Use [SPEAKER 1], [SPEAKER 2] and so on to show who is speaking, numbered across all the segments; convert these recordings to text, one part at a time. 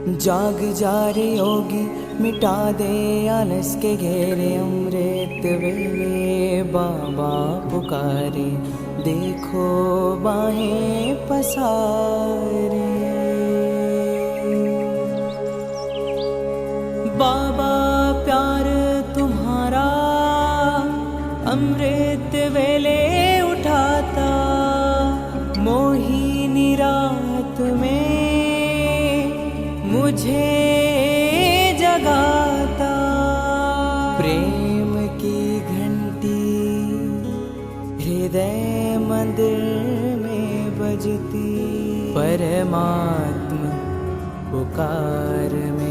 [SPEAKER 1] जाग जा रे योगी, मिटा दे आलस के घेरे। अमृत वेले बाबा पुकारे, देखो बाहें पसारे। बाबा प्यार तुम्हारा अमृत वेले उठाता, मोहिनी रात में मुझे जगाता। प्रेम की घंटी हृदय मंदिर में बजती, परमात्मा पुकार में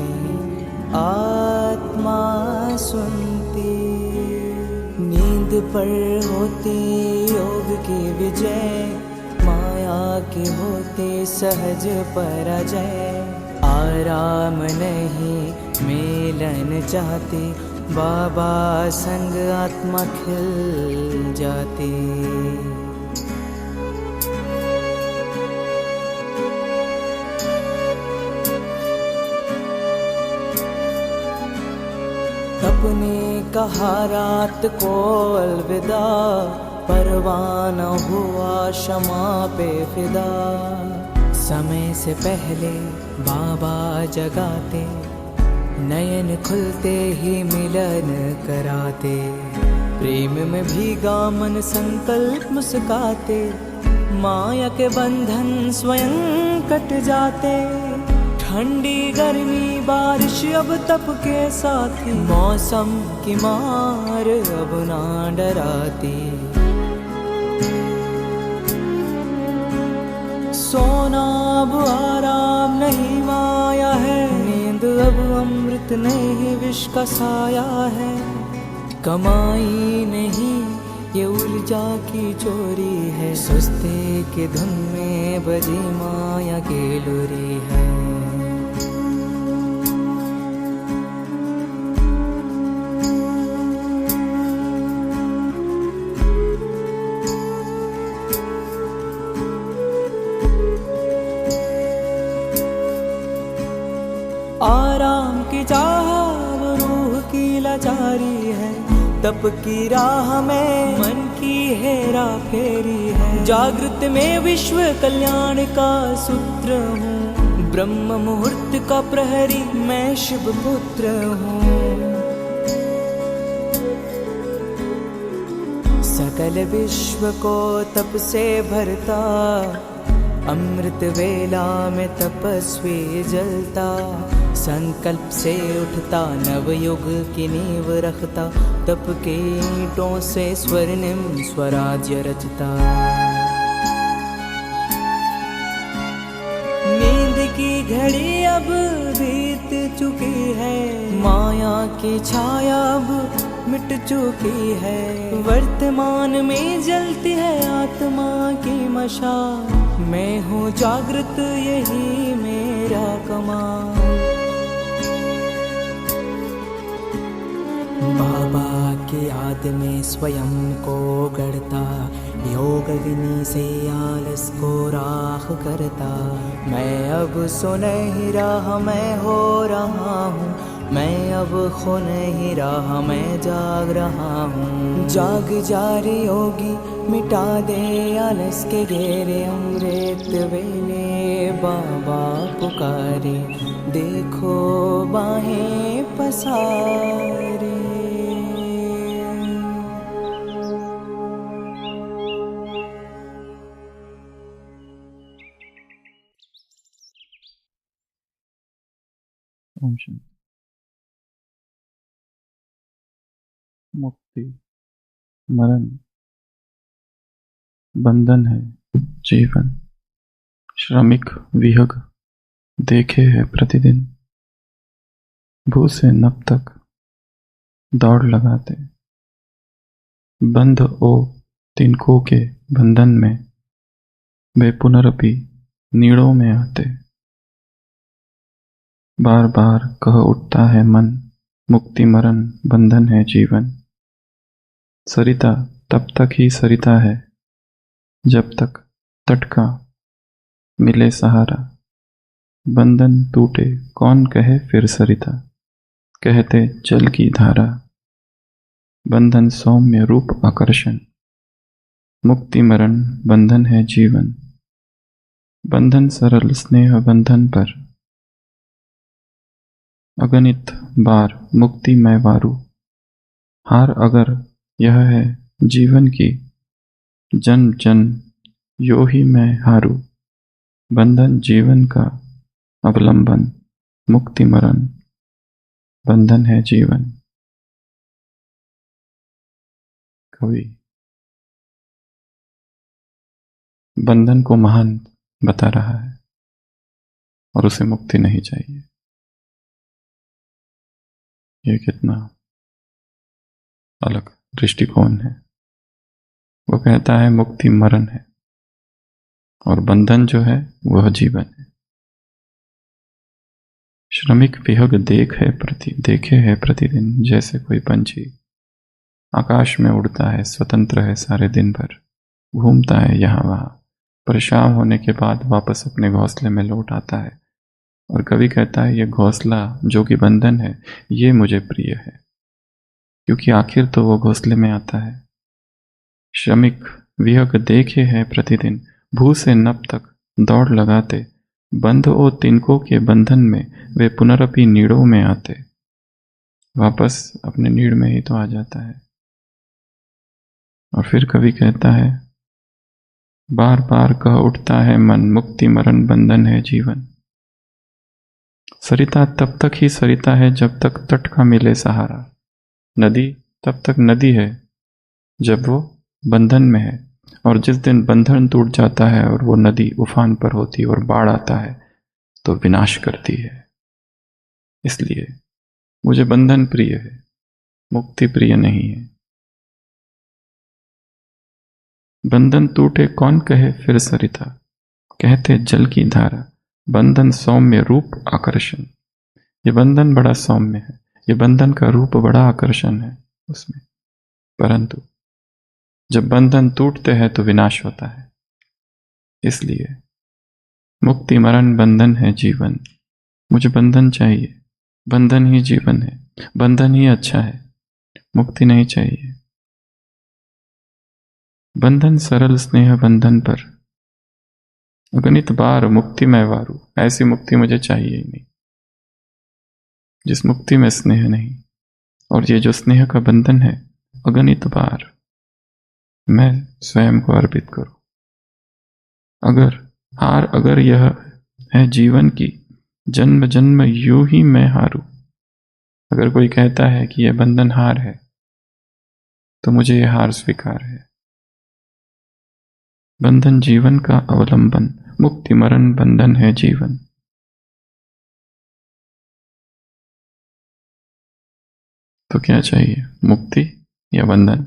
[SPEAKER 1] आत्मा सुनती। नींद पर होती योग की विजय, माया के होते सहज पराजय। आराम नहीं मिलन चाहती, बाबा संग आत्मा खिल जाती। अपने कहा रात को अलविदा, परवाना हुआ क्षमा पे फिदा। समय से पहले बाबा जगाते, नयन खुलते ही मिलन कराते। प्रेम में भीगा मन संकल्प मुस्काते, माया के बंधन स्वयं कट जाते। ठंडी गर्मी बारिश अब तप के साथी, मौसम की मार अब ना डराती। सोना अब आराम नहीं माया है, नींद अब अमृत नहीं विष का साया है। कमाई नहीं ये ऊर्जा की चोरी है, सुस्ती की धुन में बजी माया की लुरी है। आराम की चाह वो रूह की लाचारी है, तप की राह में मन की हेरा फेरी है। जागृत में विश्व कल्याण का सूत्र हूँ, ब्रह्म मुहूर्त का प्रहरी मैं शिव पुत्र हूँ। सकल विश्व को तप से भरता, अमृत वेला में तपस्वी जलता। संकल्प से उठता नवयुग की नींव रखता, तप के ईंटों से स्वर्णिम स्वराज्य रचता। नींद की घड़ी अब बीत चुकी है, माया की छाया अब मिट चुकी है। वर्तमान में जलती है आत्मा की मशाल, मैं हूँ जागृत यही मेरा कमाल। बाबा की याद में स्वयं को गढ़ता, योग अग्नि से आलस को राख करता। मैं अब सुनहरी राह मैं हो रहा हूँ, मैं अब खो नहीं रहा मैं जाग रहा हूँ। जाग जा रे योगी, मिटा दे आलस के घेरे। अमृत वेले बाबा पुकारे, देखो बाहें पसारे।
[SPEAKER 2] ओम शांति। मुक्ति मरण बंधन है जीवन, श्रमिक विहग देखे है प्रतिदिन। भू से नभ तक दौड़ लगाते, बंध ओ तिनकों के बंधन में वे पुनरपि नीड़ों में आते। बार बार कह उठता है मन, मुक्ति मरण बंधन है जीवन। सरिता तब तक ही सरिता है जब तक तट का मिले सहारा। बंधन टूटे कौन कहे फिर सरिता, कहते जल की धारा। बंधन सौम्य रूप आकर्षण, मुक्ति मरण बंधन है जीवन। बंधन सरल स्नेह बंधन पर, अगणित बार मुक्ति मैं वारू। हार अगर यह है जीवन की, जन्म जन्म यो ही मैं हारू। बंधन जीवन का अवलंबन, मुक्ति मरण बंधन है जीवन। कवि बंधन को महान बता रहा है और उसे मुक्ति नहीं चाहिए। ये कितना अलग दृष्टिकोण है। वो कहता है मुक्ति मरण है और बंधन जो है वह जीवन है। श्रमिक विहग देखे है प्रतिदिन, जैसे कोई पंछी आकाश में उड़ता है, स्वतंत्र है सारे दिन भर, घूमता है यहाँ वहां, पर शाम होने के बाद वापस अपने घोंसले में लौट आता है। और कवि कहता है ये घोंसला जो कि बंधन है, ये मुझे प्रिय है, क्योंकि आखिर तो वो घोंसले में आता है। श्रमिक विहग देखे है प्रतिदिन, भू से नभ तक दौड़ लगाते, बंध ओ तिनकों के बंधन में वे पुनरपि नीड़ों में आते। वापस अपने नीड़ में ही तो आ जाता है। और फिर कवि कहता है बार बार कह उठता है मन, मुक्ति मरण बंधन है जीवन। सरिता तब तक ही सरिता है जब तक तट का मिले सहारा। नदी तब तक नदी है जब वो बंधन में है, और जिस दिन बंधन टूट जाता है और वो नदी उफान पर होती और बाढ़ आता है तो विनाश करती है। इसलिए मुझे बंधन प्रिय है, मुक्ति प्रिय नहीं है। बंधन टूटे कौन कहे फिर सरिता, कहते जल की धारा। बंधन सौम्य रूप आकर्षण, ये बंधन बड़ा सौम्य है, ये बंधन का रूप बड़ा आकर्षण है उसमें, परंतु जब बंधन टूटते हैं तो विनाश होता है। इसलिए मुक्ति मरण बंधन है जीवन। मुझे बंधन चाहिए, बंधन ही जीवन है, बंधन ही अच्छा है, मुक्ति नहीं चाहिए। बंधन सरल स्नेह बंधन पर, अगणित बार मुक्ति मैं वारू। ऐसी मुक्ति मुझे चाहिए ही नहीं जिस मुक्ति में स्नेह नहीं, और ये जो स्नेह का बंधन है अगणित बार मैं स्वयं को अर्पित करूं। अगर यह है जीवन की, जन्म जन्म यूं ही मैं हारू। अगर कोई कहता है कि यह बंधन हार है तो मुझे यह हार स्वीकार है। बंधन जीवन का अवलंबन, मुक्ति मरण बंधन है जीवन। तो क्या चाहिए, मुक्ति या बंधन?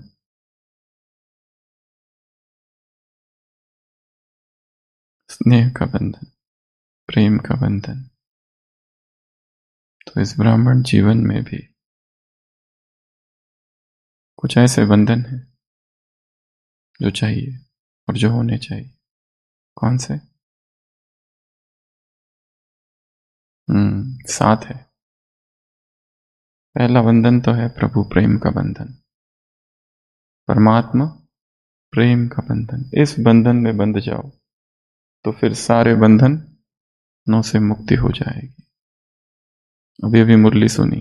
[SPEAKER 2] स्नेह का बंधन, प्रेम का बंधन। तो इस ब्राह्मण जीवन में भी कुछ ऐसे बंधन हैं जो चाहिए और जो होने चाहिए। कौन से? 7 है। पहला बंधन तो है प्रभु प्रेम का बंधन, परमात्मा प्रेम का बंधन। इस बंधन में बंध जाओ तो फिर सारे बंधनों से मुक्ति हो जाएगी। अभी अभी मुरली सुनी,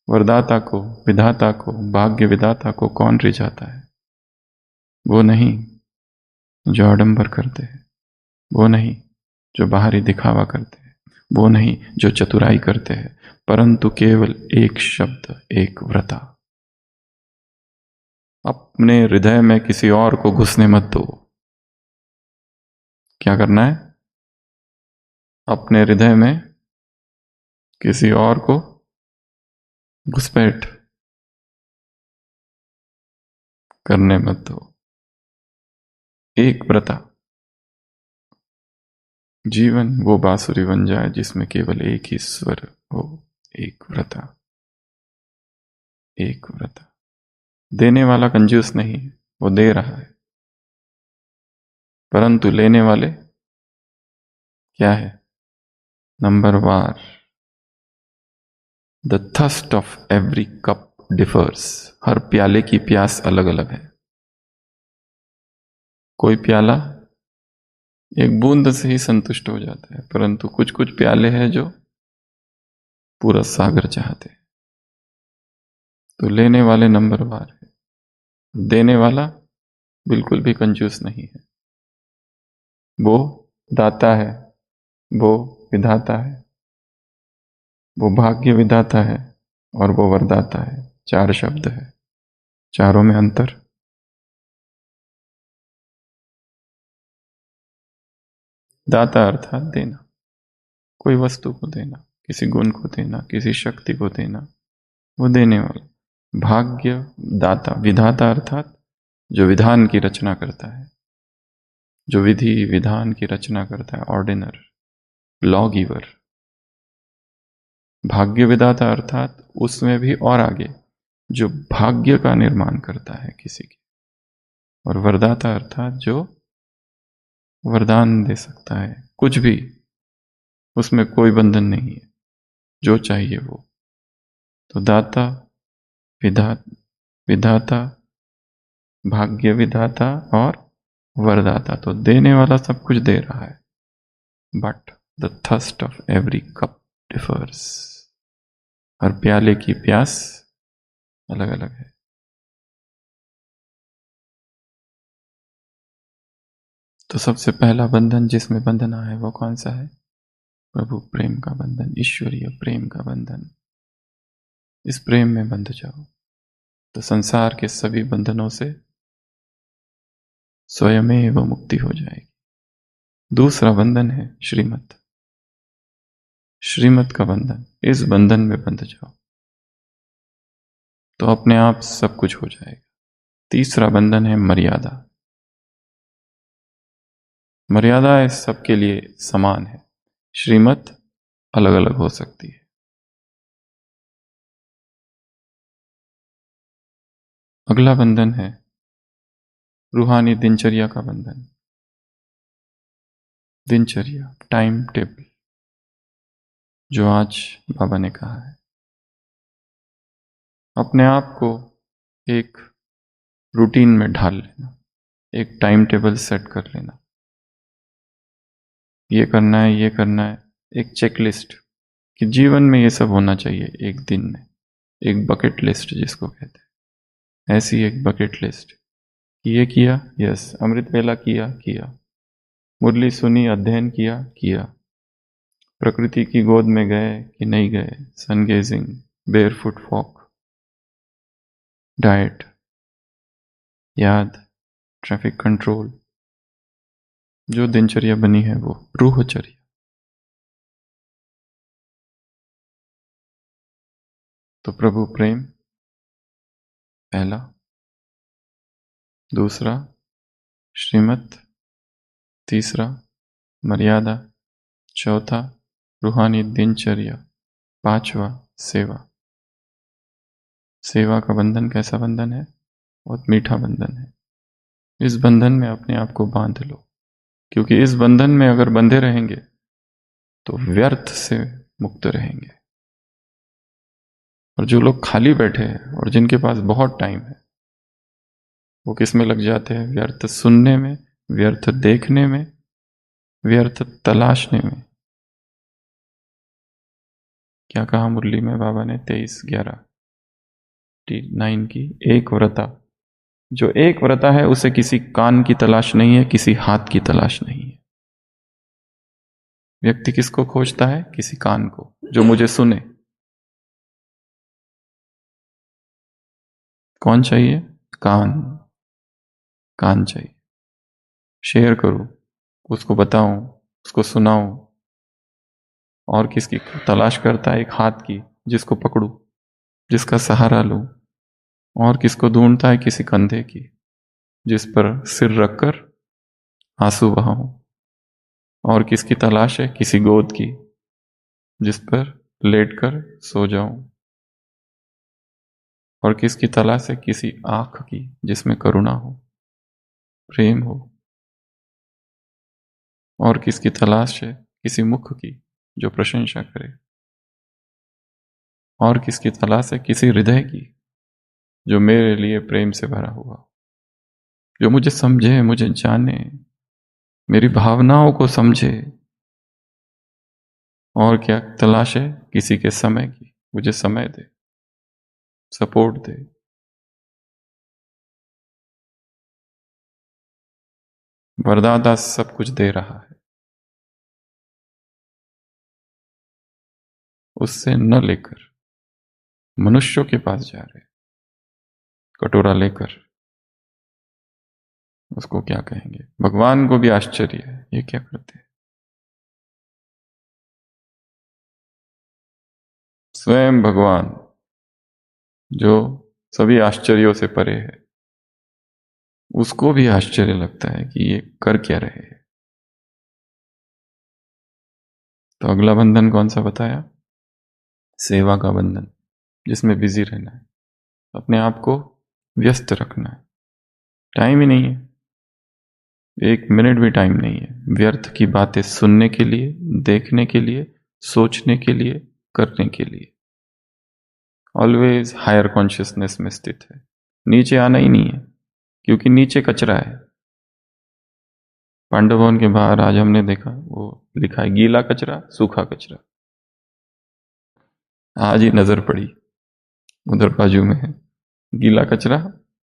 [SPEAKER 2] वरदाता को, विधाता को, भाग्य विधाता को कौन रिझाता है? वो नहीं जो आडंबर करते हैं, वो नहीं जो बाहरी दिखावा करते हैं, वो नहीं जो चतुराई करते हैं, परंतु केवल एक शब्द, एक व्रता। अपने हृदय में किसी और को घुसने मत दो। क्या करना है? अपने हृदय में किसी और को घुसपैठ करने मत दो। एक व्रता। जीवन वो बांसुरी बन जाए जिसमें केवल एक ही स्वर हो। एक व्रता, एक व्रता। देने वाला कंजूस नहीं है, वो दे रहा है, परंतु लेने वाले क्या है? नंबरवार। The thirst of every cup differs, हर प्याले की प्यास अलग अलग है। कोई प्याला एक बूंद से ही संतुष्ट हो जाता है, परंतु कुछ कुछ प्याले हैं जो पूरा सागर चाहते हैं। तो लेने वाले नंबरवार है, देने वाला बिल्कुल भी कंजूस नहीं है। वो दाता है, वो विधाता है, वो भाग्य विधाता है और वो वरदाता है। 4 शब्द है, चारों में अंतर। दाता अर्थात देना, कोई वस्तु को देना, किसी गुण को देना, किसी शक्ति को देना, वो देने वाला। भाग्य दाता, विधाता अर्थात जो विधान की रचना करता है, जो विधि विधान की रचना करता है, ऑर्डिनर, लॉ गिवर। भाग्य विधाता अर्थात उसमें भी और आगे, जो भाग्य का निर्माण करता है किसी के। और वरदाता अर्थात जो वरदान दे सकता है, कुछ भी, उसमें कोई बंधन नहीं है, जो चाहिए वो। तो दाता, विधाता, भाग्य विधाता और वरदाता। तो देने वाला सब कुछ दे रहा है, but the thirst of every cup differs, हर प्याले की प्यास अलग अलग है। तो सबसे पहला बंधन जिसमें बंधना है वो कौन सा है? प्रभु प्रेम का बंधन, ईश्वरीय प्रेम का बंधन। इस प्रेम में बंध जाओ तो संसार के सभी बंधनों से स्वयमेव मुक्ति हो जाएगी। दूसरा बंधन है श्रीमत, श्रीमत का बंधन। इस बंधन में बंध जाओ तो अपने आप सब कुछ हो जाएगा। तीसरा बंधन है मर्यादा। मर्यादा सबके लिए समान है, श्रीमत अलग अलग हो सकती है। अगला बंधन है रूहानी दिनचर्या का बंधन। दिनचर्या, टाइम टेबल, जो आज बाबा ने कहा है। अपने आप को एक रूटीन में ढाल लेना, एक टाइम टेबल सेट कर लेना। ये करना है, ये करना है, एक चेकलिस्ट कि जीवन में ये सब होना चाहिए एक दिन में। एक बकेट लिस्ट जिसको कहते हैं, ऐसी एक बकेट लिस्ट। ये किया, यस, अमृत वेला किया, मुरली सुनी, अध्ययन किया, प्रकृति की गोद में गए कि नहीं गए, सन गेजिंग, बेयरफुट वॉक, डाइट, याद, ट्रैफिक कंट्रोल, जो दिनचर्या बनी है वो रूहचर्या। तो प्रभु प्रेम पहला, दूसरा श्रीमत, तीसरा मर्यादा, चौथा रूहानी दिनचर्या, पांचवा सेवा। सेवा का बंधन कैसा बंधन है? बहुत मीठा बंधन है। इस बंधन में अपने आप को बांध लो, क्योंकि इस बंधन में अगर बंधे रहेंगे तो व्यर्थ से मुक्त रहेंगे। और जो लोग खाली बैठे हैं और जिनके पास बहुत टाइम है, वो किस में लग जाते हैं? व्यर्थ सुनने में, व्यर्थ देखने में, व्यर्थ तलाशने में। क्या कहा मुरली में बाबा ने? 23/11/9 की, एक व्रता। जो एक व्रता है उसे किसी कान की तलाश नहीं है, किसी हाथ की तलाश नहीं है। व्यक्ति किसको खोजता है? किसी कान को जो मुझे सुने। कौन चाहिए? कान, कान चाहिए। शेयर करूं, उसको बताऊं, उसको सुनाऊं। और किसकी तलाश करता है? एक हाथ की, जिसको पकड़ूं, जिसका सहारा लूं। और किसको ढूंढता है? किसी कंधे की, जिस पर सिर रखकर आंसू बहाऊं। और किसकी तलाश है? किसी गोद की, जिस पर लेटकर सो जाऊं। और किसकी तलाश है? किसी आंख की, जिसमें करुणा हो, प्रेम हो। और किसकी तलाश है? किसी मुख की, जो प्रशंसा करे। और किसकी तलाश है? किसी हृदय की जो मेरे लिए प्रेम से भरा हुआ, जो मुझे समझे, मुझे जाने, मेरी भावनाओं को समझे। और क्या तलाश है? किसी के समय की, मुझे समय दे, सपोर्ट दे। वरदाता सब कुछ दे रहा है, उससे न लेकर मनुष्यों के पास जा रहे, कटोरा लेकर। उसको क्या कहेंगे? भगवान को भी आश्चर्य है, ये क्या करते हैं? स्वयं भगवान जो सभी आश्चर्यों से परे है, उसको भी आश्चर्य लगता है कि ये कर क्या रहे हैं। तो अगला बंधन कौन सा बताया? सेवा का बंधन, जिसमें बिजी रहना है, अपने आप को व्यस्त रखना है। टाइम ही नहीं है, 1 मिनट भी टाइम नहीं है व्यर्थ की बातें सुनने के लिए, देखने के लिए, सोचने के लिए, करने के लिए। ऑलवेज हायर कॉन्शियसनेस में स्थित है। नीचे आना ही नहीं है, क्योंकि नीचे कचरा है। पांडव भवन के बाहर आज हमने देखा, वो लिखा है गीला कचरा, सूखा कचरा। आज ही नजर पड़ी, उधर बाजू में है गीला कचरा,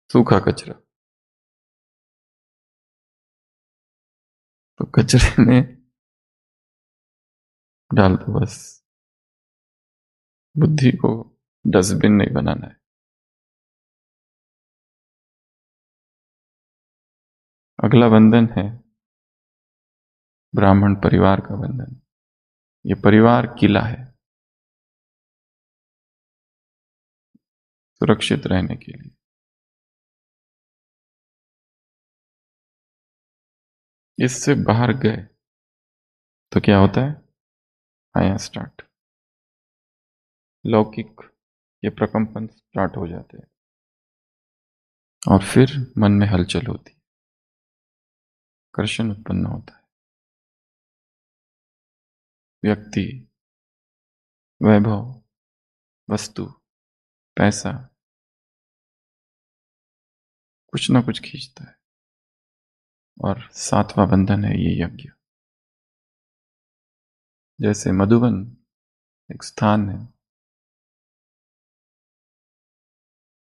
[SPEAKER 2] सूखा कचरा। तो कचरे में डाल दो बस, बुद्धि को डस्टबिन नहीं बनाना है। अगला बंधन है ब्राह्मण परिवार का बंधन। ये परिवार किला है, सुरक्षित रहने के लिए। इससे बाहर गए तो क्या होता है? आया स्टार्ट, लौकिक ये प्रकंपन स्टार्ट हो जाते हैं, और फिर मन में हलचल होती, कर्षण उत्पन्न होता है। व्यक्ति, वैभव, वस्तु, पैसा, कुछ ना कुछ खींचता है। और 7वां बंधन है ये यज्ञ। जैसे मधुबन एक स्थान है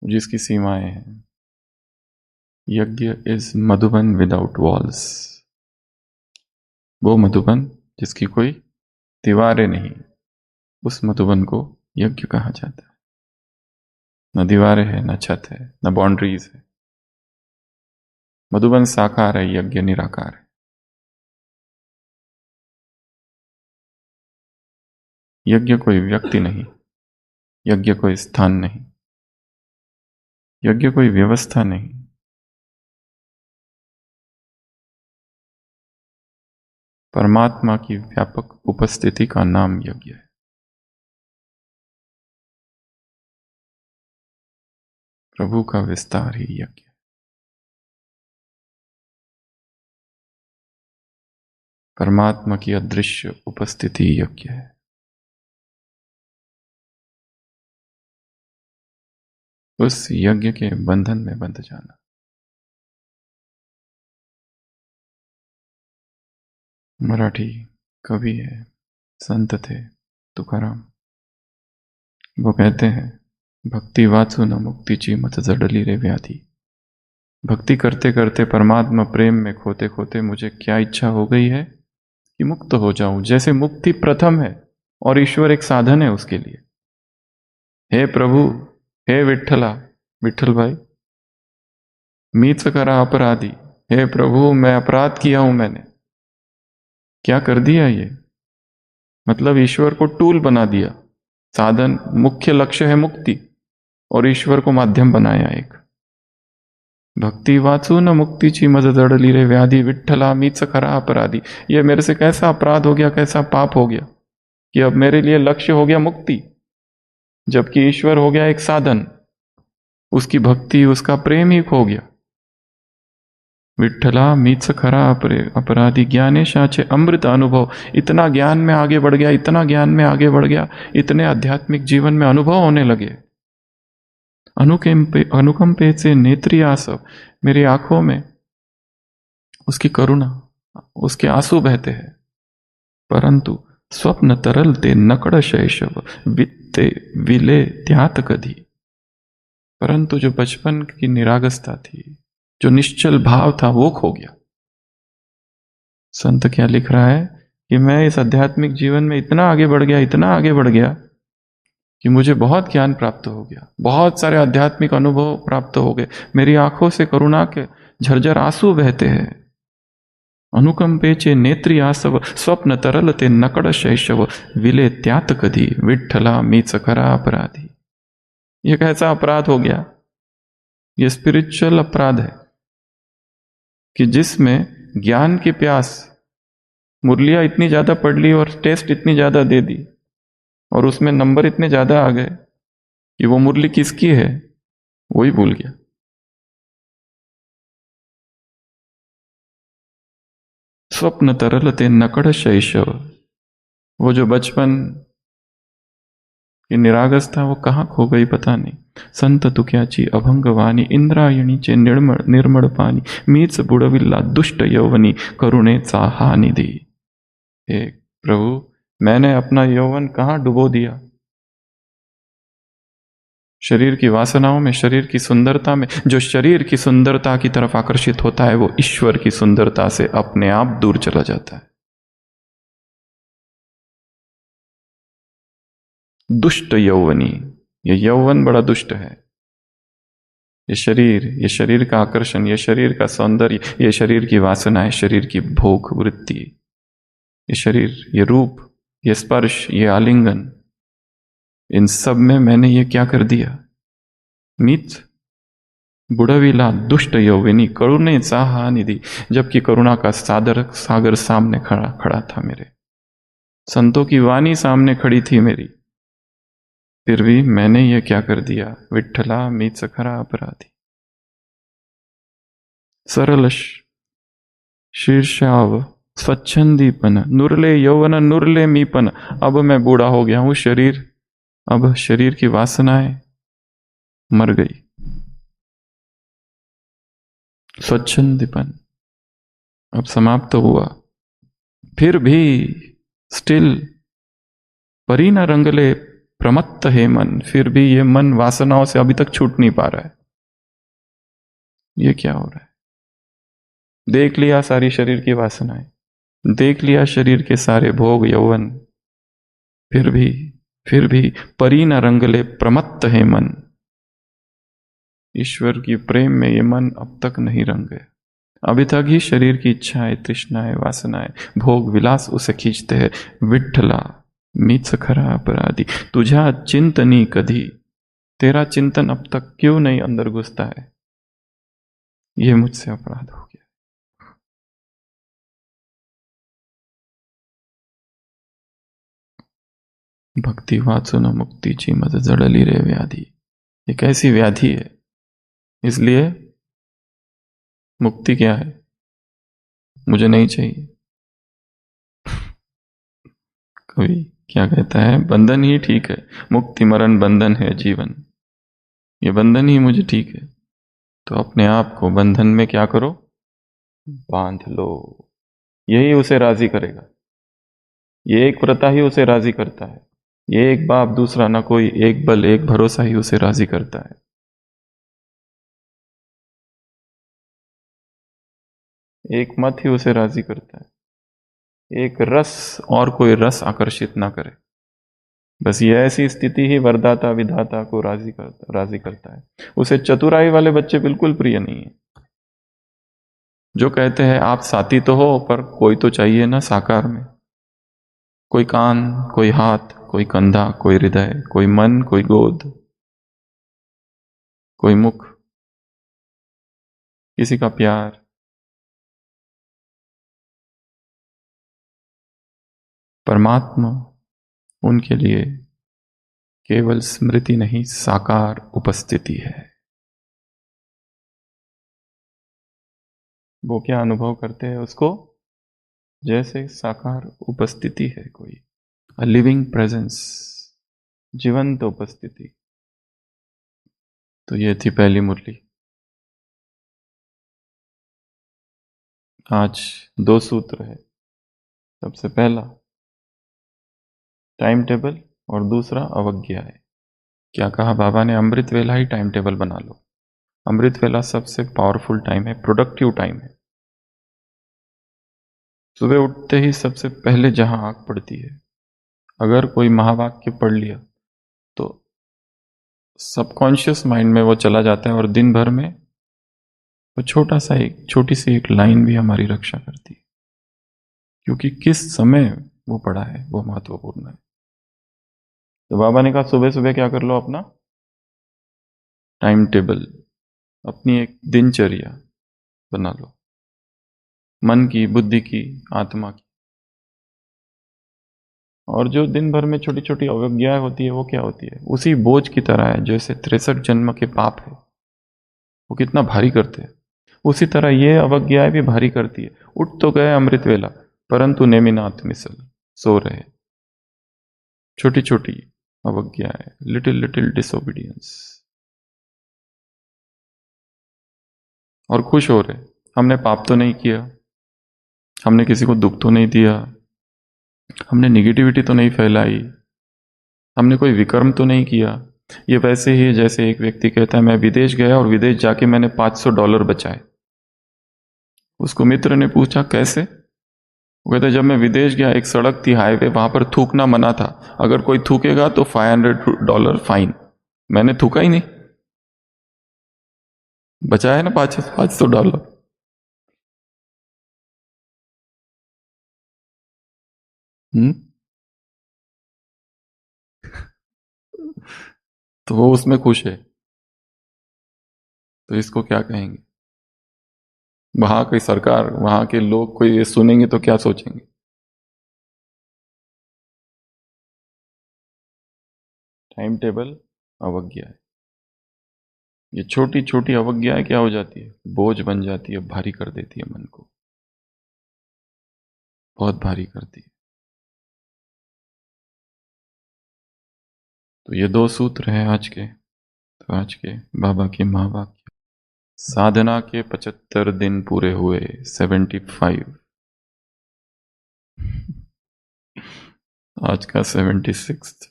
[SPEAKER 2] जिसकी सीमाएं हैं, यज्ञ इज मधुबन विदाउट वॉल्स। वो मधुबन जिसकी कोई दीवारें नहीं, उस मधुबन को यज्ञ कहा जाता है। न दीवारें है, न छत है, न बाउंड्रीज है। मधुबन साकार है, यज्ञ निराकार है। यज्ञ कोई व्यक्ति नहीं, यज्ञ कोई स्थान नहीं, यज्ञ कोई व्यवस्था नहीं। परमात्मा की व्यापक उपस्थिति का नाम यज्ञ है। प्रभु का विस्तार ही यज्ञ है। परमात्मा की अदृश्य उपस्थिति यज्ञ है। उस यज्ञ के बंधन में बंध जाना। मराठी कवि है, संत थे तुकाराम। वो कहते हैं, भक्ति वाचू न मुक्तीची मत जडली रे व्याधि। भक्ति करते करते, परमात्मा प्रेम में खोते खोते मुझे क्या इच्छा हो गई है कि मुक्त हो जाऊं। जैसे मुक्ति प्रथम है और ईश्वर एक साधन है उसके लिए। हे प्रभु, हे विठ्ठला, विठ्ठल भाई, मीच करा अपराधी। हे प्रभु, मैं अपराध किया हूं, मैंने क्या कर दिया ये? मतलब ईश्वर को टूल बना दिया। साधन, मुख्य लक्ष्य है मुक्ति, और ईश्वर को माध्यम बनाया एक। भक्ति वाचू न मुक्तीची मज जडली रे व्याधि, विठ्ठला मीच खरा अपराधी। ये मेरे से कैसा अपराध हो गया, कैसा पाप हो गया कि अब मेरे लिए लक्ष्य हो गया मुक्ति, जबकि ईश्वर हो गया एक साधन। उसकी भक्ति, उसका प्रेम ही खो गया। विठ्ठला मीच खरा अपराधी, ज्ञानेशाचे अमृत अनुभव। इतना ज्ञान में आगे बढ़ गया, इतना ज्ञान में आगे बढ़ गया, इतने आध्यात्मिक जीवन में अनुभव होने लगे। अनुकंपे से नेत्री आसव, मेरी आंखों में उसकी करुणा, उसके आंसू बहते हैं। परंतु स्वप्न तरलते नकड़ शैशव, वित्ते विले त्यात कधी। परंतु जो बचपन की निरागसता थी, जो निश्चल भाव था, वो खो गया। संत क्या लिख रहा है कि मैं इस आध्यात्मिक जीवन में इतना आगे बढ़ गया, इतना आगे बढ़ गया कि मुझे बहुत ज्ञान प्राप्त हो गया, बहुत सारे आध्यात्मिक अनुभव प्राप्त हो गए, मेरी आंखों से करुणा के झरझर आंसू बहते हैं। अनुकंपेचे नेत्री आसव, स्वप्न तरलते नकड़ शैशव, विले त्यात कधी, विठ्ठला मीच खरा अपराधी। यह कैसा अपराध हो गया? यह स्पिरिचुअल अपराध है कि जिसमें ज्ञान की प्यास, मुरलियां इतनी ज्यादा पढ़ ली और टेस्ट इतनी ज्यादा दे दी और उसमें नंबर इतने ज्यादा आ गए कि वो मुरली किसकी है वही भूल गया। स्वप्न तरलते नकड़ शैशव, वो जो बचपन की निरागस था वो कहाँ खो गई पता नहीं। संत तुक्याची अभंग वाणी, इंद्रायणीचे निर्मळ पाणी, मीच बुडविल्ला दुष्ट यौवनी, करुणेचा हा निधी। हे प्रभु, मैंने अपना यौवन कहाँ डुबो दिया? शरीर की वासनाओं में, शरीर की सुंदरता में। जो शरीर की सुंदरता की तरफ आकर्षित होता है वो ईश्वर की सुंदरता से अपने आप दूर चला जाता है। दुष्ट यौवनी, ये यौवन बड़ा दुष्ट है। ये शरीर का आकर्षण, ये शरीर का सौंदर्य, ये शरीर की वासनाएं, शरीर की भोग वृत्ति, ये शरीर, ये रूप, ये स्पर्श, ये आलिंगन, इन सब में मैंने ये क्या कर दिया? मीच बुढ़वीला दुष्ट यौवनी, करुणेचा हा निधि। जबकि करुणा का सागर सामने खड़ा था मेरे, संतों की वाणी सामने खड़ी थी मेरी, फिर भी मैंने ये क्या कर दिया? विठ्ठला मीच खरा अपराधी। सरल शीर्षाव स्वच्छंदीपन, नुरले यौवन नुरले मीपन। अब मैं बूढ़ा हो गया हूं, अब शरीर की वासनाएं मर गई। स्वच्छंदीपन अब समाप्त तो हुआ, फिर भी स्टिल परी न रंगले प्रमत्त है मन। फिर भी ये मन वासनाओं से अभी तक छूट नहीं पा रहा है। ये क्या हो रहा है? देख लिया सारी शरीर की वासनाएं, देख लिया शरीर के सारे भोग यौवन, फिर भी परी न रंगले प्रमत्त है मन। ईश्वर की प्रेम में ये मन अब तक नहीं रंग गया। अभी तक ही शरीर की इच्छाएं, तृष्णाएं, वासनाएं, भोग विलास उसे खींचते हैं। विठ्ठला मीच खरा अपराधी, तुझा चिंतनी कधी। तेरा चिंतन अब तक क्यों नहीं अंदर घुसता है? यह मुझसे अपराध हो गया। भक्ति वाचुन मुक्तीची मज जड़ली रे व्याधि। एक ऐसी व्याधि है, इसलिए मुक्ति क्या है मुझे नहीं चाहिए। कोई क्या कहता है, बंधन ही ठीक है, मुक्ति मरण बंधन है जीवन, ये बंधन ही मुझे ठीक है। तो अपने आप को बंधन में क्या करो, बांध लो। यही उसे राजी करेगा। ये एक व्रता ही उसे राजी करता है। ये एक बाप दूसरा ना कोई, एक बल एक भरोसा ही उसे राजी करता है। एक मत ही उसे राजी करता है। एक रस और कोई रस आकर्षित ना करे। बस ये ऐसी स्थिति ही वरदाता विधाता को राजी करता है। उसे चतुराई वाले बच्चे बिल्कुल प्रिय नहीं है, जो कहते हैं आप साथी तो हो पर कोई तो चाहिए ना साकार में। कोई कान, कोई हाथ, कोई कंधा, कोई हृदय, कोई मन, कोई गोद, कोई मुख, किसी का प्यार। परमात्मा उनके लिए केवल स्मृति नहीं, साकार उपस्थिति है। वो क्या अनुभव करते हैं उसको? जैसे साकार उपस्थिति है कोई, अ लिविंग प्रेजेंस, जीवंत उपस्थिति। तो ये थी पहली मुरली। आज दो सूत्र है। सबसे पहला टाइम टेबल और दूसरा अवज्ञा है। क्या कहा बाबा ने? अमृत वेला ही टाइम टेबल बना लो। अमृत वेला सबसे पावरफुल टाइम है, प्रोडक्टिव टाइम है। सुबह उठते ही सबसे पहले जहां आंख पड़ती है, अगर कोई महावाक्य पढ़ लिया तो सबकॉन्शियस माइंड में वो चला जाता है और दिन भर में वो छोटी सी एक लाइन भी हमारी रक्षा करती है, क्योंकि किस समय वो पढ़ा है वो महत्वपूर्ण है। तो बाबा ने कहा सुबह सुबह क्या कर लो, अपना टाइम टेबल, अपनी एक दिनचर्या बना लो, मन की, बुद्धि की, आत्मा की। और जो दिन भर में छोटी छोटी अवज्ञाएं होती है वो क्या होती है? उसी बोझ की तरह है जैसे 63 जन्म के पाप है, वो कितना भारी करते हैं, उसी तरह ये अवज्ञाएं भी भारी करती है। उठ तो गए अमृत वेला, परंतु नेमिनाथ मिसल, सो रहे। छोटी छोटी अवज्ञाएं, लिटिल लिटिल डिसोबीडियंस, और खुश हो रहे हमने पाप तो नहीं किया, हमने किसी को दुख तो नहीं दिया, हमने निगेटिविटी तो नहीं फैलाई, हमने कोई विकर्म तो नहीं किया। ये वैसे ही है जैसे एक व्यक्ति कहता है मैं विदेश गया और विदेश जाके मैंने $500 बचाए। उसको मित्र ने पूछा कैसे? वो कहता है जब मैं विदेश गया, एक सड़क थी, हाईवे, वहां पर थूकना मना था, अगर कोई थूकेगा तो $500 फाइन। मैंने थूका ही नहीं, बचाया ना $500। हम्म। तो वो उसमें खुश है। तो इसको क्या कहेंगे? वहां की सरकार, वहां के लोग कोई ये सुनेंगे तो क्या सोचेंगे? टाइम टेबल अवज्ञा है। ये छोटी छोटी अवज्ञाएं क्या हो जाती है? बोझ बन जाती है, भारी कर देती है मन को, बहुत भारी करती है। तो ये दो सूत्र हैं आज के। तो आज के बाबा के महावाक्य। साधना के 75 दिन पूरे हुए, 75। आज का 76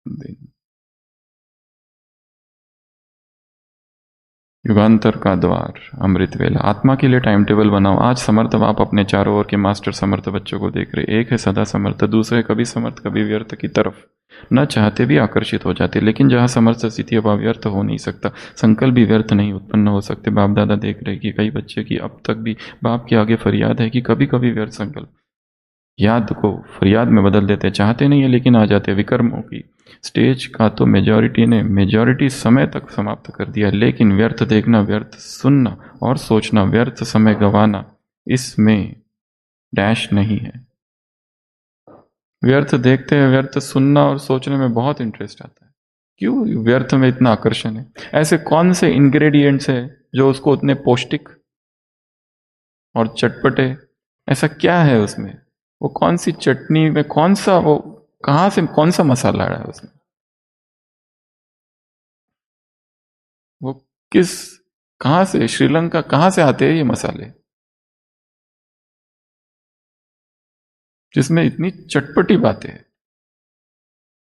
[SPEAKER 2] दिन। युगांतर का द्वार, अमृत वेला। आत्मा के लिए टाइम टेबल बनाओ। आज समर्थ, आप अपने चारों ओर के मास्टर समर्थ बच्चों को देख रहे। एक है सदा समर्थ, दूसरे कभी समर्थ कभी व्यर्थ की तरफ न चाहते भी आकर्षित हो जाते। लेकिन जहां समर्थ स्थिति अब व्यर्थ हो नहीं सकता, संकल्प भी व्यर्थ नहीं उत्पन्न हो सकते। बाप दादा देख रहे कि कई बच्चे की अब तक भी बाप के आगे फरियाद है कि कभी कभी व्यर्थ संकल्प, याद को फरियाद में बदल देते। चाहते नहीं है लेकिन आ जाते। विकर्मों की स्टेज का तो मेजॉरिटी ने मेजॉरिटी समय तक समाप्त कर दिया, लेकिन व्यर्थ देखना, व्यर्थ सुनना और सोचना, व्यर्थ समय गंवाना, इसमें डैश नहीं है। व्यर्थ देखते हैं, व्यर्थ सुनना और सोचने में बहुत इंटरेस्ट आता है। क्यों व्यर्थ में इतना आकर्षण है? ऐसे कौन से इंग्रेडिएंट्स है जो उसको उतने पौष्टिक और चटपटे, ऐसा क्या है उसमें? वो कौन सी चटनी में कौन सा, वो कहां से कौन सा मसाला है उसमें? वो किस, कहां से, श्रीलंका कहां से आते हैं ये मसाले जिसमें इतनी चटपटी बातें हैं?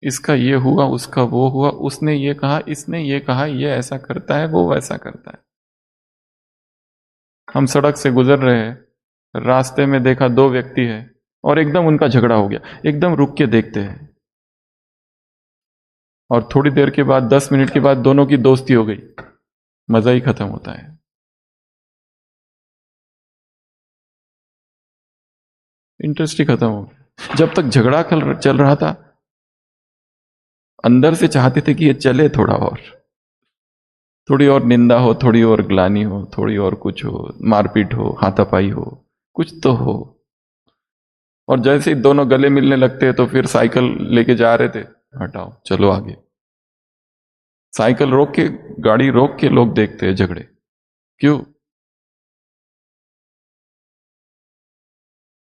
[SPEAKER 2] इसका ये हुआ, उसका वो हुआ, उसने ये कहा, इसने ये कहा, ये ऐसा करता है, वो वैसा करता है। हम सड़क से गुजर रहे हैं, रास्ते में देखा दो व्यक्ति है और एकदम उनका झगड़ा हो गया। एकदम रुक के देखते हैं और थोड़ी देर के बाद, 10 मिनट के बाद दोनों की दोस्ती हो गई। मजा ही खत्म होता है। इंटरेस्ट ही खत्म हो गया। जब तक झगड़ा चल रहा था, अंदर से चाहते थे कि ये चले थोड़ा और, थोड़ी और निंदा हो, थोड़ी और ग्लानी हो, थोड़ी और कुछ हो, मारपीट हो, हाथापाई हो, कुछ तो हो। और जैसे ही दोनों गले मिलने लगते हैं तो फिर साइकिल लेके जा रहे थे, हटाओ चलो आगे। साइकिल रोक के, गाड़ी रोक के लोग देखते हैं झगड़े। क्यों?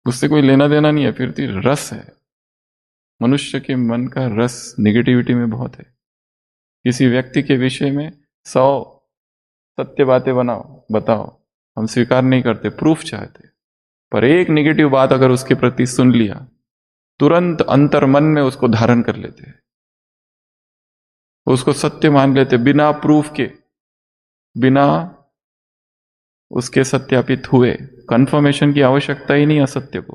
[SPEAKER 2] उससे कोई लेना देना नहीं है, फिर भी रस है। मनुष्य के मन का रस नेगेटिविटी में बहुत है। किसी व्यक्ति के विषय में 100 सत्य बातें बताओ, हम स्वीकार नहीं करते, प्रूफ चाहते। पर एक नेगेटिव बात अगर उसके प्रति सुन लिया, तुरंत अंतर मन में उसको धारण कर लेते हैं, उसको सत्य मान लेते, बिना प्रूफ के, बिना उसके सत्यापित हुए। कंफर्मेशन की आवश्यकता ही नहीं असत्य को।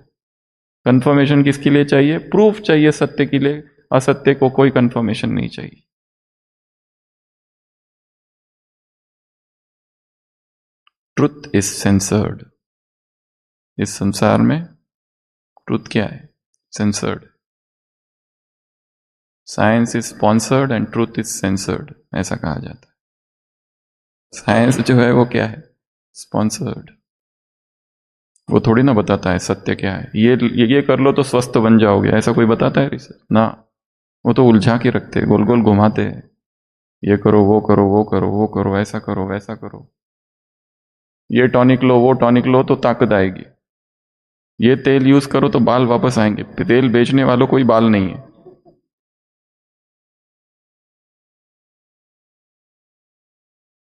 [SPEAKER 2] कंफर्मेशन किसके लिए चाहिए? प्रूफ चाहिए सत्य के लिए, असत्य को कोई कंफर्मेशन नहीं चाहिए। Truth is censored. इस संसार में ट्रुथ क्या है? Censored. Science is sponsored and truth is censored, ऐसा कहा जाता है। साइंस जो है वो क्या है? स्पॉन्सर्ड। वो थोड़ी ना बताता है सत्य क्या है। ये कर लो तो स्वस्थ बन जाओगे, ऐसा कोई बताता है रिसर्च? ना, वो तो उलझा के रखते हैं, गोल गोल घुमाते हैं। ये करो, वो करो, वो करो, वो करो, ऐसा करो, वैसा करो। ये टॉनिक लो, वो टॉनिक लो तो ताकत आएगी। ये तेल यूज करो तो बाल वापस आएंगे। तेल बेचने वालों कोई बाल नहीं है।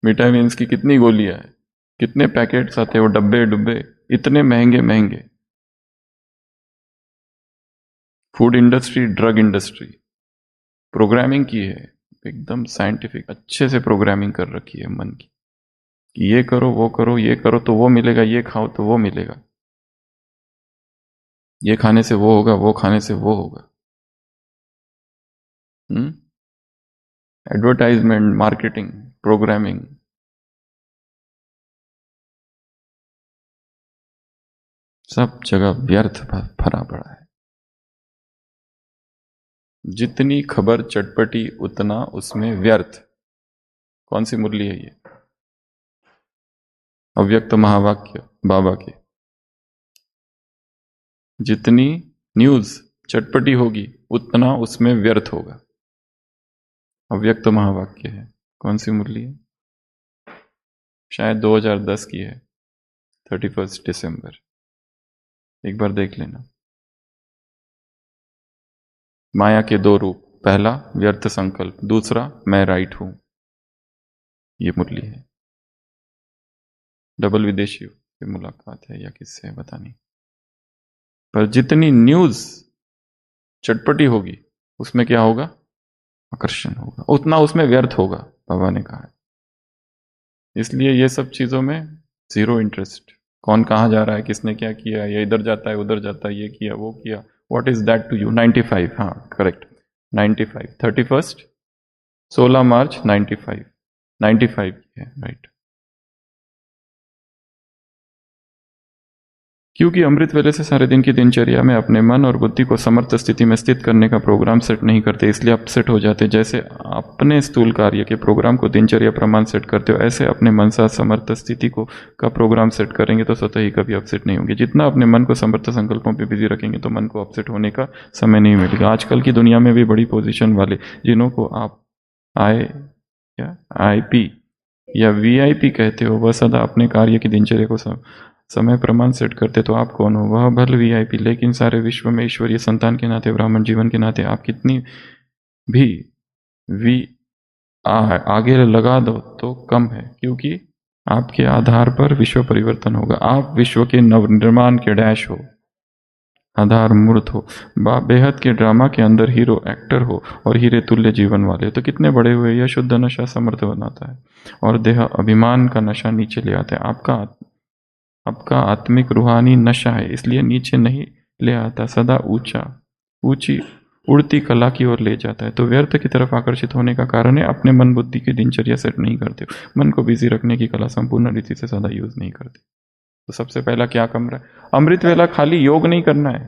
[SPEAKER 2] विटामिन की कितनी गोलियां है, कितने पैकेट्स आते हैं, वो डब्बे डब्बे इतने महंगे महंगे। Food industry, drug industry programming की है, एकदम साइंटिफिक अच्छे से प्रोग्रामिंग कर रखी है मन की, कि ये करो, वो करो, ये करो तो वो मिलेगा, ये खाओ तो वो मिलेगा, ये खाने से वो होगा, वो खाने से वो होगा। एडवर्टाइजमेंट, मार्केटिंग, प्रोग्रामिंग, सब जगह व्यर्थ भरा पड़ा है। जितनी खबर चटपटी उतना उसमें व्यर्थ। कौन सी मुरली है ये? अव्यक्त महावाक्य बाबा के। जितनी न्यूज चटपटी होगी उतना उसमें व्यर्थ होगा। अव्यक्त महावाक्य है। कौन सी मुरली है? शायद 2010 की है, 31 दिसंबर। एक बार देख लेना। माया के दो रूप, पहला व्यर्थ संकल्प, दूसरा मैं राइट हूं। ये मुरली है। डबल विदेशी की मुलाकात है या किससे है पता नहीं। पर जितनी न्यूज चटपटी होगी उसमें क्या होगा? आकर्षण होगा, उतना उसमें व्यर्थ होगा, बाबा ने कहा है। इसलिए ये सब चीजों में जीरो इंटरेस्ट। कौन कहाँ जा रहा है, किसने क्या किया, ये इधर जाता है, उधर जाता है, ये किया, वो किया, what is that to you? 95, हाँ करेक्ट, 95, 31 16 मार्च 95, 95 की है, राइट। क्योंकि अमृत वेले से सारे दिन की दिनचर्या में अपने मन और बुद्धि को समर्थ स्थिति में स्थित करने का प्रोग्राम सेट नहीं करते, इसलिए अपसेट हो जाते। जैसे अपने स्थूल कार्य के प्रोग्राम को दिनचर्या प्रमाण सेट करते हो, ऐसे अपने मन सा समर्थ स्थिति को का प्रोग्राम सेट करेंगे तो स्वतः ही कभी अपसेट नहीं होंगे। जितना अपने मन को समर्थ संकल्पों पर बिजी रखेंगे तो मन को अपसेट होने का समय नहीं मिलेगा। आजकल की दुनिया में भी बड़ी पोजिशन वाले, जिन्हों को आप IP या VIP कहते हो, वह सदा अपने कार्य की दिनचर्या को समय प्रमाण सेट करते। तो आप कौन हो? वह भले VIP, लेकिन सारे विश्व में ईश्वरीय संतान के नाते, ब्राह्मण जीवन के नाते आप कितनी भी आगे लगा दो तो कम है, क्योंकि आपके आधार पर विश्व परिवर्तन होगा। आप विश्व के नवनिर्माण के डैश हो, आधार मूर्त हो, बेहद के ड्रामा के अंदर हीरो एक्टर हो और हीरे तुल्य जीवन वाले। तो कितने बड़े हुए। यह शुद्ध नशा समर्थ बनाता है और देह अभिमान का नशा नीचे ले आता है। आपका आत्मिक रूहानी नशा है, इसलिए नीचे नहीं ले आता, सदा ऊंची उड़ती कला की ओर ले जाता है। तो व्यर्थ की तरफ आकर्षित होने का कारण है अपने मन बुद्धि की दिनचर्या सेट नहीं करते हो। मन को बिजी रखने की कला संपूर्ण रीति से सदा यूज नहीं करते। तो सबसे पहला क्या कमरा है? अमृत वेला खाली योग नहीं करना है,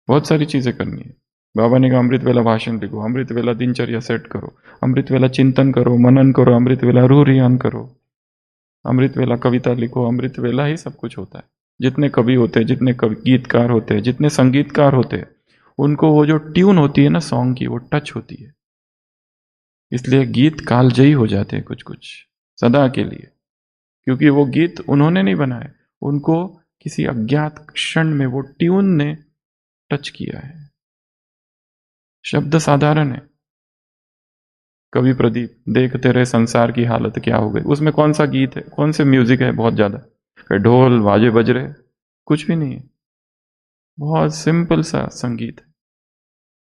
[SPEAKER 2] बहुत सारी चीजें करनी है। बाबा ने कहा अमृत वेला भाषण लिखो, अमृत वेला दिनचर्या सेट करो, अमृत वेला चिंतन करो, मनन करो, अमृत वेला रूह रियान करो, अमृत वेला कविता लिखो। अमृत वेला ही सब कुछ होता है। जितने कवि होते हैं, जितने गीतकार होते हैं, जितने संगीतकार होते हैं, उनको वो जो ट्यून होती है ना सॉन्ग की, वो टच होती है। इसलिए गीत कालजयी हो जाते हैं कुछ कुछ सदा के लिए, क्योंकि वो गीत उन्होंने नहीं बनाए, उनको किसी अज्ञात क्षण में वो ट्यून ने टच किया है। शब्द साधारण है, कवि प्रदीप देख तेरे संसार की हालत क्या हो गई। उसमें कौन सा गीत है, कौन से म्यूजिक है बहुत ज्यादा, कोई ढोल बाजे बज रहे, कुछ भी नहीं है। बहुत सिंपल सा संगीत है,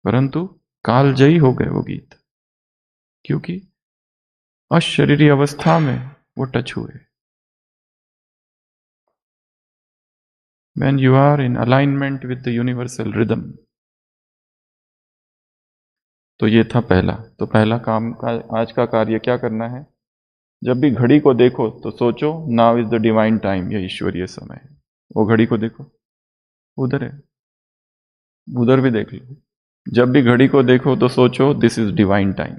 [SPEAKER 2] परंतु कालजयी हो गए वो गीत, क्योंकि अशरीरी अवस्था में वो टच हुए। When you are in alignment with the universal rhythm। तो ये था पहला। तो पहला काम का आज का कार्य क्या करना है, जब भी घड़ी को देखो तो सोचो now is the divine time, यह ईश्वरीय समय है। वो घड़ी को देखो, उधर है, उधर भी देख लो। जब भी घड़ी को देखो तो सोचो दिस इज डिवाइन टाइम,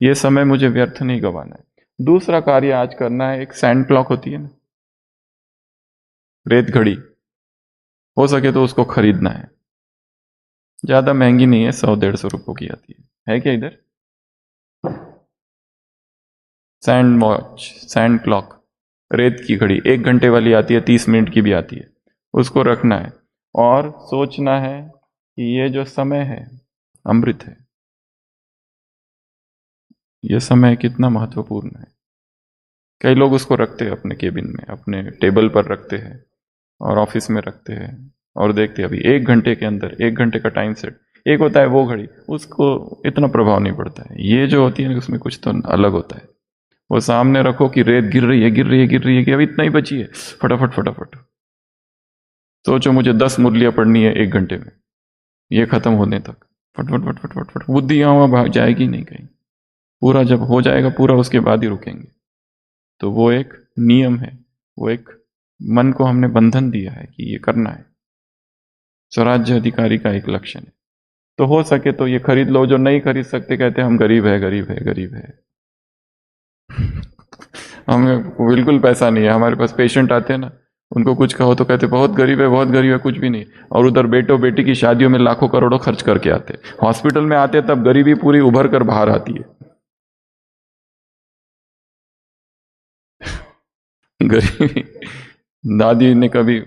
[SPEAKER 2] ये समय मुझे व्यर्थ नहीं गंवाना है। दूसरा कार्य आज करना है, एक सैंड क्लॉक होती है ना, रेत घड़ी, हो सके तो उसको खरीदना है। ज्यादा महंगी नहीं है, 100-150 रुपयों की आती है क्या इधर? सैंड वॉच, सैंड क्लॉक, रेत की घड़ी 1 घंटे वाली आती है, 30 मिनट की भी आती है। उसको रखना है और सोचना है कि ये जो समय है अमृत है, ये समय कितना महत्वपूर्ण है। कई लोग उसको रखते हैं अपने केबिन में, अपने टेबल पर रखते हैं और ऑफिस में रखते हैं और देखते हैं अभी 1 घंटे के अंदर, 1 घंटे का टाइम सेट। एक होता है वो घड़ी, उसको इतना प्रभाव नहीं पड़ता है। ये जो होती है ना, उसमें कुछ तो अलग होता है। वो सामने रखो कि रेत गिर रही है, गिर रही है, गिर रही है, कि अभी इतना ही बची है, फटाफट फटाफट सोचो मुझे 10 मुरलियां पढ़नी है 1 घंटे में, ये खत्म होने तक फटफट फटफट फटफट। बुद्धि यहाँ वहां जाएगी नहीं कहीं, पूरा जब हो जाएगा पूरा उसके बाद ही रुकेंगे। तो वो एक नियम है, वो एक मन को हमने बंधन दिया है कि ये करना है। स्वराज्य अधिकारी का एक लक्षण है। तो हो सके तो ये खरीद लो, जो नहीं खरीद सकते कहते हम गरीब है, गरीब है, गरीब है। हमें बिल्कुल पैसा नहीं है। हमारे पास पेशेंट आते हैं ना, उनको कुछ कहो तो कहते बहुत गरीब है, बहुत गरीब है, कुछ भी नहीं। और उधर बेटो बेटी की शादियों में लाखों करोड़ों खर्च करके आते, हॉस्पिटल में आते तब गरीबी पूरी उभर कर बाहर आती है। गरीबी, दादी ने कभी,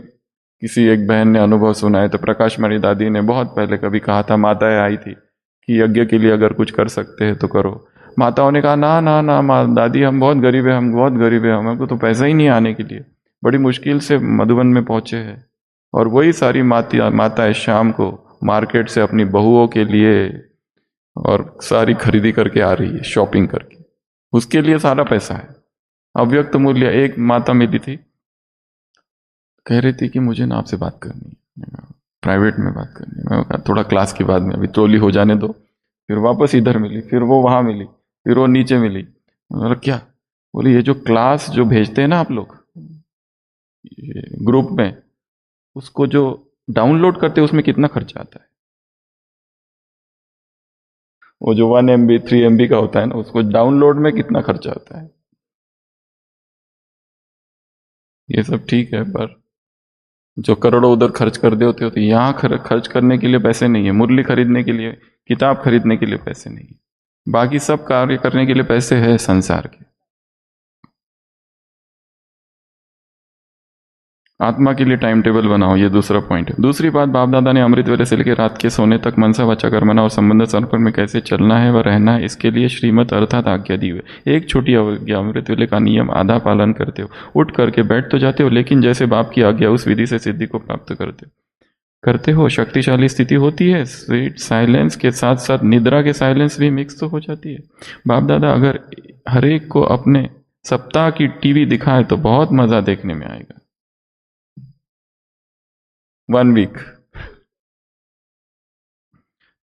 [SPEAKER 2] किसी एक बहन ने अनुभव सुना है, तो प्रकाश मणि दादी ने बहुत पहले कभी कहा था, माताएं आई थी कि यज्ञ के लिए अगर कुछ कर सकते हैं तो करो। माताओं ने कहा ना ना ना माँ दादी, हम बहुत गरीब है, हम बहुत गरीब है, हमको तो पैसा ही नहीं आने के लिए, बड़ी मुश्किल से मधुबन में पहुंचे हैं। और वही सारी माताएं शाम को मार्केट से अपनी बहुओं के लिए और सारी खरीदी करके आ रही है, शॉपिंग करके, उसके लिए सारा पैसा है। अव्यक्त मूल्य। एक माता मिली थी, कह रही थी कि मुझे ना आपसे बात करनी है, प्राइवेट में बात करनी है। मैं कहा थोड़ा क्लास के बाद में, अभी ट्रॉली हो जाने दो। फिर वापस इधर मिली, फिर वो वहां मिली, फिर वो नीचे मिली। मतलब क्या? बोली ये जो क्लास जो भेजते हैं ना आप लोग ग्रुप में, उसको जो डाउनलोड करते हैं उसमें कितना खर्चा आता है? वो जो 1 MB 3 MB का होता है ना, उसको डाउनलोड में कितना खर्चा आता है? ये सब ठीक है, पर जो करोड़ों उधर खर्च कर दे होते होते, यहाँ खर्च करने के लिए पैसे नहीं है, मुरली खरीदने के लिए, किताब खरीदने के लिए पैसे नहीं है, बाकी सब कार्य करने के लिए पैसे है संसार के। आत्मा के लिए टाइम टेबल बनाओ, ये दूसरा पॉइंट है। दूसरी बात, बाप दादा ने अमृत वेले से लेकर रात के सोने तक मनसा वाचा कर्मणा और संबंध समर्पण में कैसे चलना है व रहना है, इसके लिए श्रीमत अर्थात आज्ञा दी हुई। एक छोटी आज्ञा, अमृत वेले का नियम आधा पालन करते हो, उठ करके बैठ तो जाते हो, लेकिन जैसे बाप की आज्ञा उस विधि से सिद्धि को प्राप्त करते हो। शक्तिशाली स्थिति होती है, स्वीट साइलेंस के साथ साथ निद्रा के साइलेंस भी मिक्स तो हो जाती है। बाप दादा अगर हरेक को अपने सप्ताह की टीवी दिखाए तो बहुत मजा देखने में आएगा। 1 वीक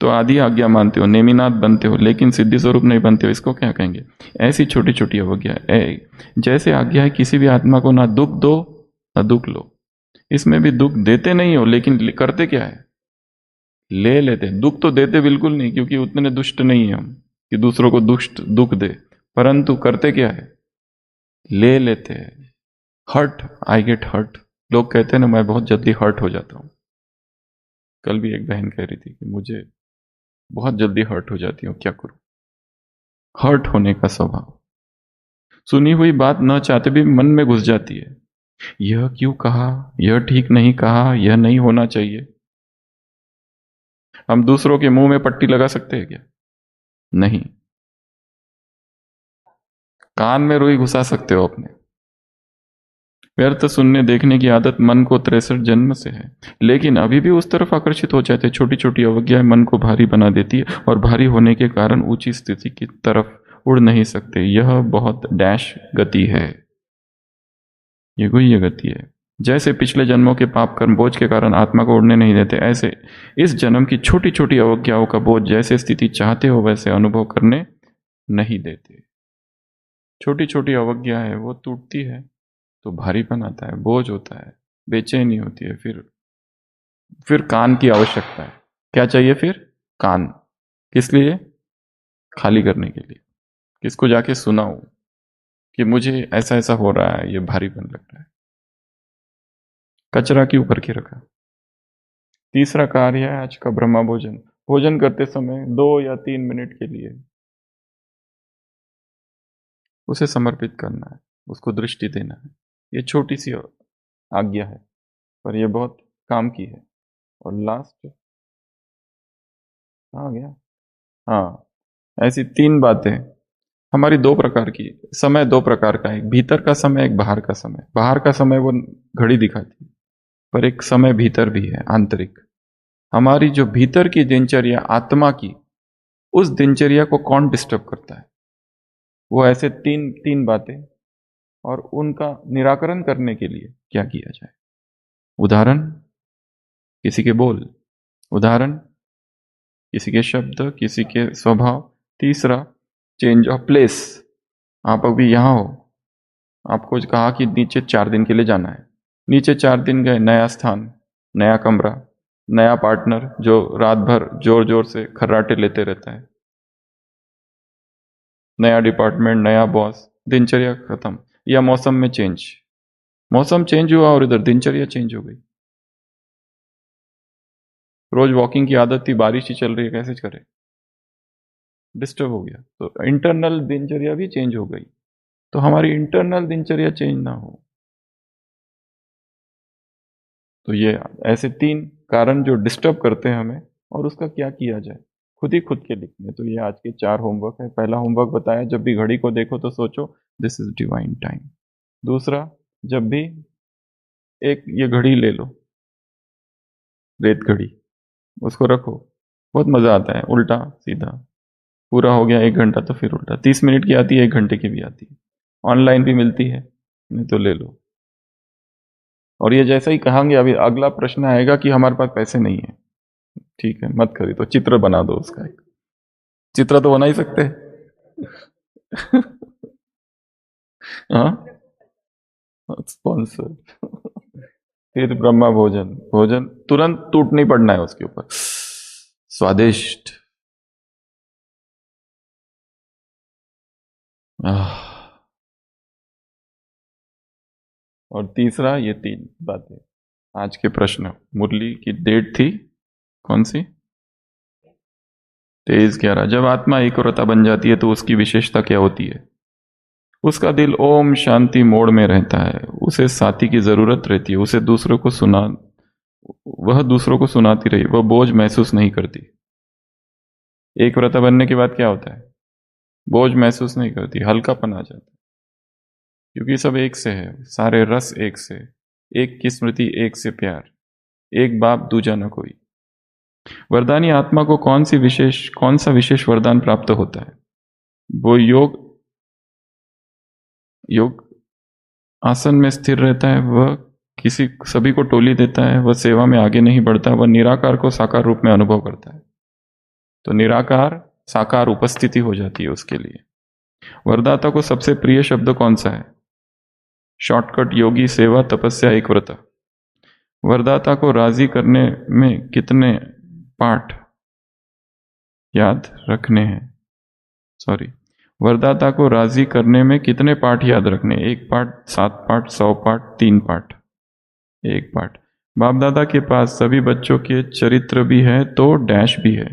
[SPEAKER 2] तो आधी आज्ञा मानते हो, नेमिनाथ बनते हो, लेकिन सिद्धि स्वरूप नहीं बनते हो, इसको क्या कहेंगे? ऐसी छोटी छोटी अवज्ञा। जैसे आज्ञा है किसी भी आत्मा को ना दुख दो ना दुख लो, इसमें भी दुख देते नहीं हो, लेकिन करते क्या है? ले लेते। दुख तो देते बिल्कुल नहीं, क्योंकि उतने दुष्ट नहीं है हम कि दूसरों को दुख दे, परंतु करते क्या है? ले लेते हैं। Hurt, I get hurt. लोग कहते हैं ना, मैं बहुत जल्दी हर्ट हो जाता हूं। कल भी एक बहन कह रही थी कि मुझे बहुत जल्दी हर्ट हो जाती हूँ, क्या करूं? हर्ट होने का स्वभाव, सुनी हुई बात न चाहते भी मन में घुस जाती है। यह क्यों कहा, यह ठीक नहीं कहा, यह नहीं होना चाहिए। हम दूसरों के मुंह में पट्टी लगा सकते हैं क्या? नहीं। कान में रुई घुसा सकते हो अपने। व्यर्थ सुनने देखने की आदत मन को 63 जन्म से है, लेकिन अभी भी उस तरफ आकर्षित हो जाते। छोटी छोटी अवज्ञाएं मन को भारी बना देती है और भारी होने के कारण ऊंची स्थिति की तरफ उड़ नहीं सकते। यह बहुत डैश गति है, ये गुह्य गति है। जैसे पिछले जन्मों के पाप कर्म बोझ के कारण आत्मा को उड़ने नहीं देते, ऐसे इस जन्म की छोटी छोटी अवज्ञाओं का बोझ जैसे स्थिति चाहते हो वैसे अनुभव करने नहीं देते। छोटी छोटी अवज्ञा है, वो टूटती है तो भारीपन आता है, बोझ होता है, बेचैनी होती है। फिर कान की आवश्यकता है। क्या चाहिए फिर? कान। किस लिए? खाली करने के लिए। किसको जाके सुनाऊं कि मुझे ऐसा ऐसा हो रहा है, ये भारीपन लग रहा है। कचरा क्यों करके रखा? तीसरा कार्य है आज का ब्रह्मा भोजन। भोजन करते समय 2 या 3 मिनट के लिए उसे समर्पित करना है, उसको दृष्टि देना है। ये छोटी सी आज्ञा है, पर यह बहुत काम की है। और लास्ट आ गया। हाँ, ऐसी 3 बातें हमारी 2 प्रकार की। समय 2 प्रकार का है, एक भीतर का समय, एक बाहर का समय। बाहर का समय वो घड़ी दिखाती है, पर एक समय भीतर भी है, आंतरिक। हमारी जो भीतर की दिनचर्या आत्मा की, उस दिनचर्या को कौन डिस्टर्ब करता है? वो ऐसे तीन तीन बातें, और उनका निराकरण करने के लिए क्या किया जाए। उदाहरण, किसी के बोल। उदाहरण, किसी के शब्द, किसी के स्वभाव। तीसरा, चेंज ऑफ प्लेस। आप अभी यहां हो, आपको कहा कि नीचे 4 दिन के लिए जाना है। नीचे 4 दिन गए, नया स्थान, नया कमरा, नया पार्टनर जो रात भर जोर जोर से खर्राटे लेते रहता है, नया डिपार्टमेंट, नया बॉस, दिनचर्या खत्म। या मौसम में चेंज, मौसम चेंज हुआ और इधर दिनचर्या चेंज हो गई। रोज वॉकिंग की आदत थी, बारिश ही चल रही है, कैसे करे? डिस्टर्ब हो गया। तो इंटरनल दिनचर्या भी चेंज हो गई। तो हमारी इंटरनल दिनचर्या चेंज ना हो, तो ये ऐसे 3 कारण जो डिस्टर्ब करते हैं हमें, और उसका क्या किया जाए, खुद ही खुद के लिखने। तो ये आज के 4 होमवर्क है। पहला होमवर्क बताया, जब भी घड़ी को देखो तो सोचो दिस इज डिवाइन टाइम। दूसरा, जब भी एक ये घड़ी ले लो, रेत घड़ी, उसको रखो, बहुत मजा आता है। उल्टा सीधा पूरा हो गया 1 घंटा, तो फिर उल्टा 30 मिनट की आती है, 1 घंटे की भी आती है, ऑनलाइन भी मिलती है, नहीं तो ले लो। और ये जैसा ही कहांगे, अभी अगला प्रश्न आएगा कि हमारे पास पैसे नहीं है। ठीक है, मत खरीदो, चित्र बना दो उसका। एक चित्र तो बना ही सकते हैं। हाँ, स्पॉन्सर। फिर ब्रह्मा भोजन। भोजन तुरंत टूट नहीं पड़ना है उसके ऊपर, स्वादिष्ट। और तीसरा, ये 3 बातें। आज के प्रश्न, मुरली की डेट थी कौन सी? 23/11। जब आत्मा एकाग्रता बन जाती है तो उसकी विशेषता क्या होती है? उसका दिल ओम शांति मोड में रहता है, उसे साथी की जरूरत रहती है, वह दूसरों को सुनाती रही, वह बोझ महसूस नहीं करती। एक व्रता बनने के बाद क्या होता है? बोझ महसूस नहीं करती, हल्कापन आ जाता है, क्योंकि सब एक से है, सारे रस एक से, एक की स्मृति, एक से प्यार, एक बाप दूजा न कोई। वरदानी आत्मा को कौन सा विशेष वरदान प्राप्त होता है? वो योग आसन में स्थिर रहता है, वह सभी को टोली देता है, वह सेवा में आगे नहीं बढ़ता, वह निराकार को साकार रूप में अनुभव करता है। तो निराकार साकार उपस्थिति हो जाती है उसके लिए। वरदाता को सबसे प्रिय शब्द कौन सा है? शॉर्टकट, योगी, सेवा, तपस्या, एक व्रत। वरदाता को राजी करने में कितने पाठ याद रखने हैं? सॉरी, वरदाता को राजी करने में कितने पाठ याद रखने? 1 पाठ, 7 पाठ, 100 पाठ, 3 पाठ? 1 पाठ। बाप दादा के पास सभी बच्चों के चरित्र भी है तो डैश भी है।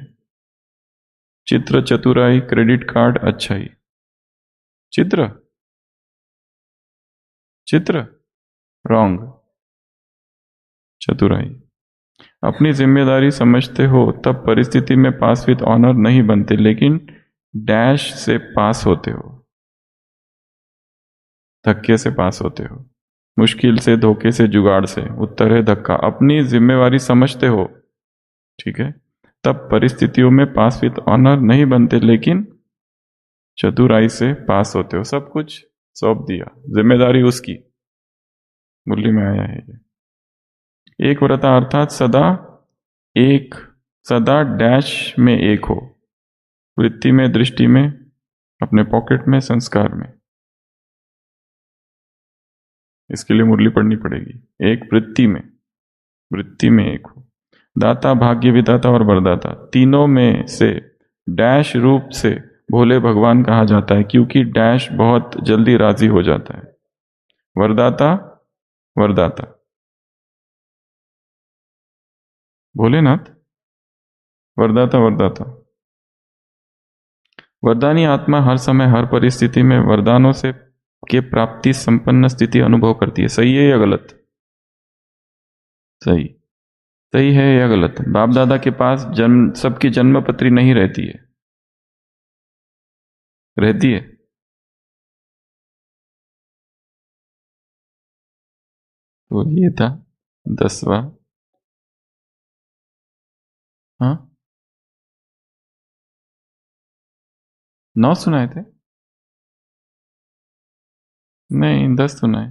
[SPEAKER 2] चित्र, चतुराई, क्रेडिट कार्ड, अच्छाई। चित्र, चित्र रॉन्ग। चतुराई। अपनी जिम्मेदारी समझते हो तब परिस्थिति में पास विद ऑनर नहीं बनते, लेकिन डैश से पास होते हो। धक्के से पास होते हो। मुश्किल से, धोखे से, जुगाड़ से। उत्तर है धक्का। अपनी जिम्मेवारी समझते हो, ठीक है, तब परिस्थितियों में पास विद ऑनर नहीं बनते, लेकिन चतुराई से पास होते हो। सब कुछ सौंप दिया, जिम्मेदारी उसकी। मुरली में आया है ये। एक व्रता अर्थात सदा एक, सदा डैश में एक हो। वृत्ति में, दृष्टि में, अपने पॉकेट में, संस्कार में। इसके लिए मुरली पढ़नी पड़ेगी। एक वृत्ति में, वृत्ति में एक हो। दाता, भाग्य विधाता और वरदाता, तीनों में से डैश रूप से भोले भगवान कहा जाता है, क्योंकि डैश बहुत जल्दी राजी हो जाता है। वरदाता, वरदाता भोलेनाथ, वरदाता, वरदाता। वरदानी आत्मा हर समय, हर परिस्थिति में वरदानों से के प्राप्ति संपन्न स्थिति अनुभव करती है। सही है या गलत? सही। सही है या गलत? बाप दादा के पास सबकी जन्म पत्री नहीं रहती है, रहती है? तो ये था 10वां। हाँ, 9 सुनाए थे? नहीं, 10 सुनाए।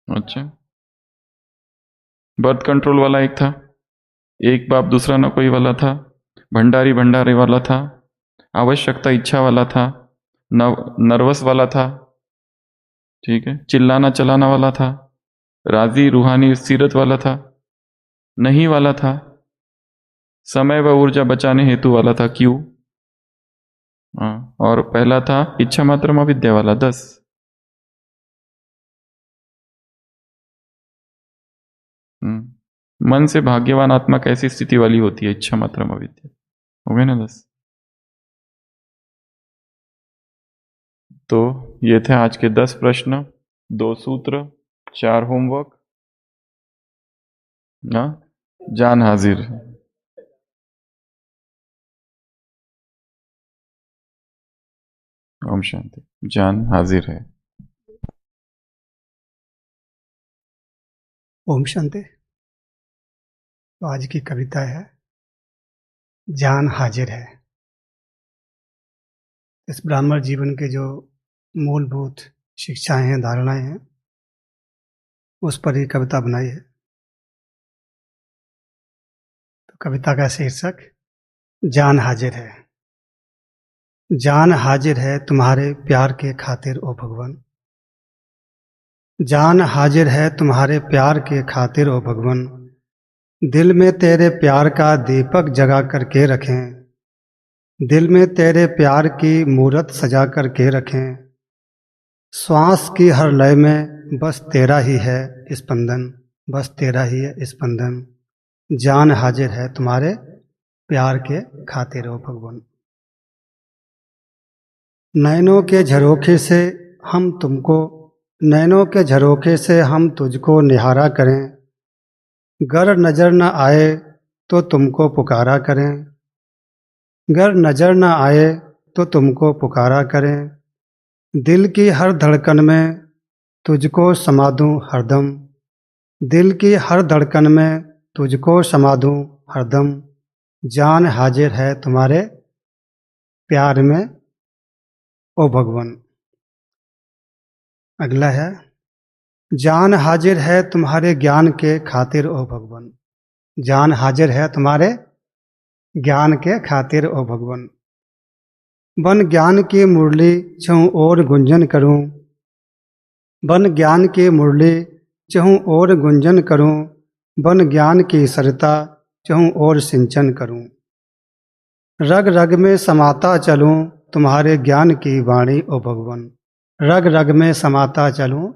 [SPEAKER 2] अच्छा, बर्थ कंट्रोल वाला एक था, एक बाप दूसरा न कोई वाला था, भंडारी भंडारे वाला था, आवश्यकता इच्छा वाला था, नर्वस वाला था, ठीक है, चिल्लाना चलाना वाला था, राजी रूहानी सीरत वाला था, नहीं वाला था, समय व ऊर्जा बचाने हेतु वाला था, क्यों? हाँ, और पहला था इच्छा मात्र अविद्या वाला, 10। मन से भाग्यवान आत्मा कैसी स्थिति वाली होती है? इच्छा मात्र अविद्या। हो गए ना 10? तो ये थे आज के 10 प्रश्न, 2 सूत्र, 4 होमवर्क। हाँ, जान हाजिर। ओम शांति। जान हाजिर है।
[SPEAKER 3] ओम शांति। तो आज की कविता है जान हाजिर है। इस ब्राह्मण जीवन के जो मूलभूत शिक्षाएं हैं, धारणाएं हैं, उस पर ही कविता बनाई है। तो कविता का शीर्षक जान हाजिर है। जान हाजिर है तुम्हारे प्यार के खातिर ओ भगवान। जान हाजिर है तुम्हारे प्यार के खातिर ओ भगवान। दिल में तेरे प्यार का दीपक जगा करके रखें। दिल में तेरे प्यार की मूरत सजा करके रखें। श्वास की हर लय में बस तेरा ही है स्पंदन, बस तेरा ही है स्पंदन। जान हाजिर है तुम्हारे प्यार के खातिर ओ भगवान। नैनों के झरोखे से हम तुमको, नैनों के झरोखे से हम तुझको निहारा करें। गर नजर न आए तो तुमको पुकारा करें। गर नजर न आए तो तुमको पुकारा करें। दिल की हर धड़कन में तुझको समा दूं हरदम। दिल की हर धड़कन में तुझको समा दूं हरदम। जान हाजिर है तुम्हारे प्यार में ओ भगवान। अगला है जान हाजिर है तुम्हारे ज्ञान के खातिर ओ भगवान। जान हाजिर है तुम्हारे ज्ञान के खातिर ओ भगवान। बन ज्ञान की मुरली चहु और गुंजन करूं। बन ज्ञान की मुरली चहु और गुंजन करूं। बन ज्ञान की सरिता चहु और सिंचन करूं। रग रग में समाता चलूं तुम्हारे ज्ञान की वाणी ओ भगवान। रग रग में समाता चलूं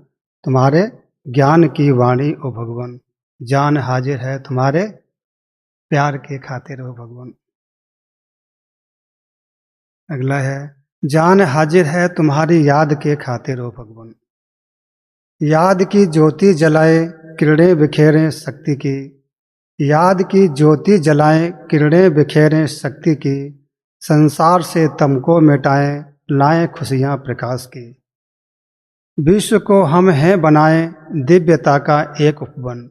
[SPEAKER 3] तुम्हारे ज्ञान की वाणी ओ भगवान। जान हाजिर है तुम्हारे प्यार के खातिर ओ भगवान। अगला है जान हाजिर है तुम्हारी याद के खातिर ओ भगवान। याद की ज्योति जलाए किरणें बिखेरें शक्ति की, याद की ज्योति जलाएं किरणें बिखेरें शक्ति की, संसार से तम को मिटाएं लाएं खुशियां प्रकाश की। विश्व को हम हैं बनाएं दिव्यता का एक उपवन,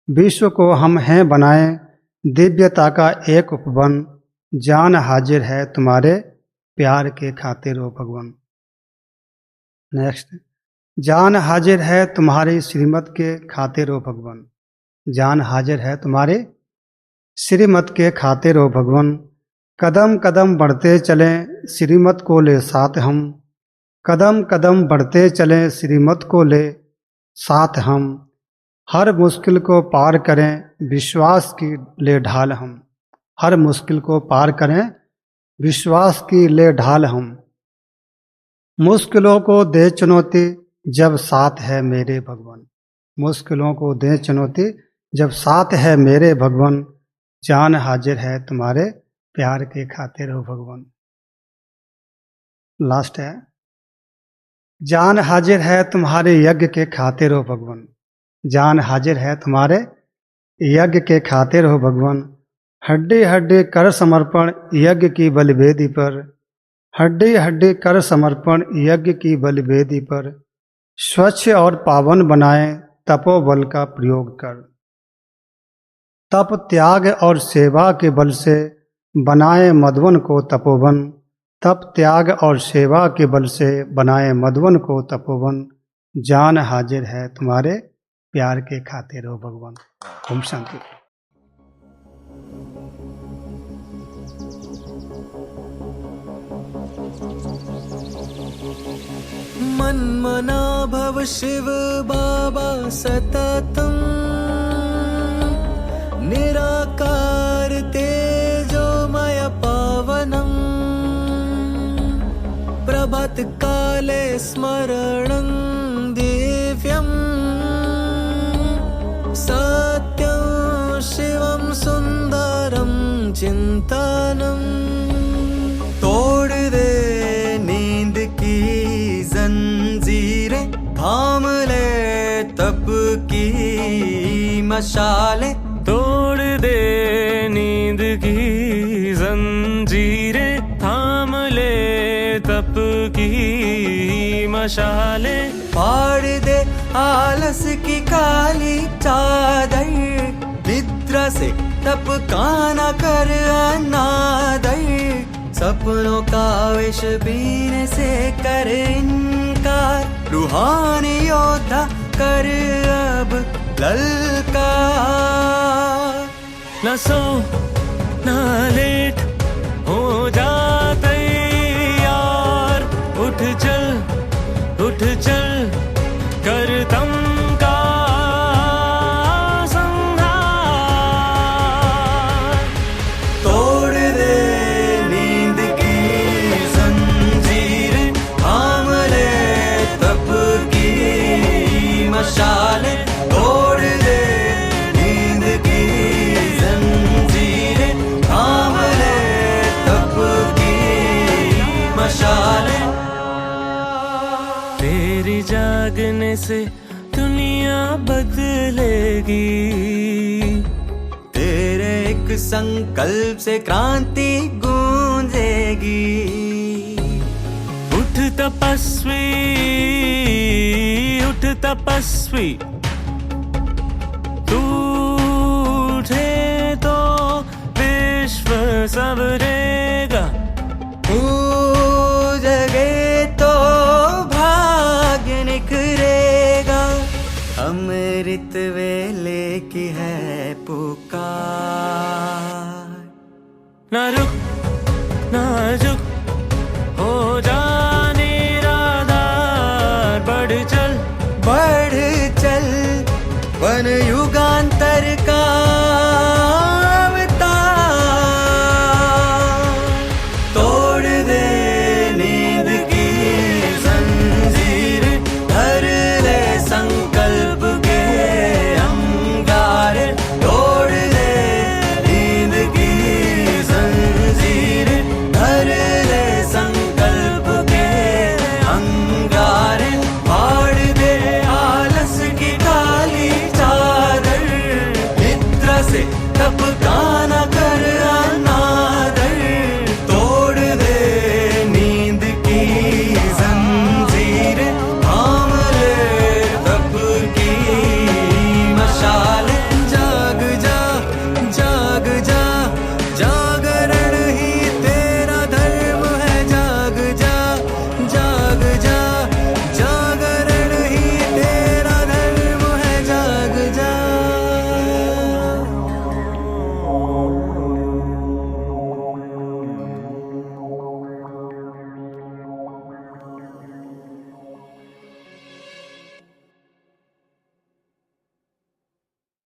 [SPEAKER 3] विश्व को हम हैं बनाएं दिव्यता का एक उपवन, जान हाजिर है तुम्हारे प्यार के खातिर ओ भगवान। नेक्स्ट, जान हाजिर है तुम्हारी श्रीमत के खातिर ओ भगवान, जान हाजिर है तुम्हारे श्रीमत के खातिर ओ भगवान। कदम कदम बढ़ते चलें श्रीमत को ले साथ हम, कदम कदम बढ़ते चलें श्रीमत को ले साथ हम, हर मुश्किल को पार करें विश्वास की ले ढाल हम, हर मुश्किल को पार करें विश्वास की ले ढाल हम। मुश्किलों को दे चुनौती जब साथ है मेरे भगवान, मुश्किलों को दे चुनौती जब साथ है मेरे भगवान, जान हाजिर है तुम्हारे प्यार के खातिर हो भगवान। लास्ट है, जान हाजिर है तुम्हारे यज्ञ के खातिर हो भगवान, जान हाजिर है तुम्हारे यज्ञ के खातिर हो भगवान। हड्डी हड्डी कर समर्पण यज्ञ की बलिवेदी पर, हड्डी हड्डी कर समर्पण यज्ञ की बलिवेदी पर, स्वच्छ और पावन बनाए तपोबल का प्रयोग कर। तप त्याग और सेवा के बल से बनाए मधुवन को तपोवन, तप त्याग और सेवा के बल से बनाए मधुवन को तपोवन, जान हाजिर है तुम्हारे प्यार के खातिर हो भगवान। ओम शांति।
[SPEAKER 1] मन्मना भव शिव बाबा सततम, निराकार तेजोमय पावनम, प्रभात काले स्मरणं दिव्यं, सत्यं शिवं सुंदरं चिंतनम। तोड़ दे नींद की जंजीरें, थाम ले तप की मशाले,
[SPEAKER 4] तोड़ दे नींद की जंजीरें, थाम ले तप की मशाले,
[SPEAKER 1] फाड़ दे आलस की काली चादर, निद्रा से तप का न कर अनादर, सपनों का विष पीने से कर इनकार, रूहानी योद्धा कर अब ललकार।
[SPEAKER 4] न सो न लेट हो जा तैयार, उठ चल कर तम का संहार।
[SPEAKER 1] तोड़ दे नींद की जंजीरें, थाम ले तप की मशाले, तोड़ दे नींद की जंजीरें, थाम ले तप की मशाले।
[SPEAKER 4] तेरी जागने से दुनिया बदलेगी,
[SPEAKER 1] तेरे एक संकल्प से क्रांति गूंजेगी।
[SPEAKER 4] उठ तपस्वी, तू उठे तो विश्व सबरेगा,
[SPEAKER 1] तू जगे तो भाग्य निखरेगा। अमृत वेले की है पुकार,
[SPEAKER 4] ना रुक ना झुक हो जा निराधार, बढ़ चल
[SPEAKER 1] वन युगांतर का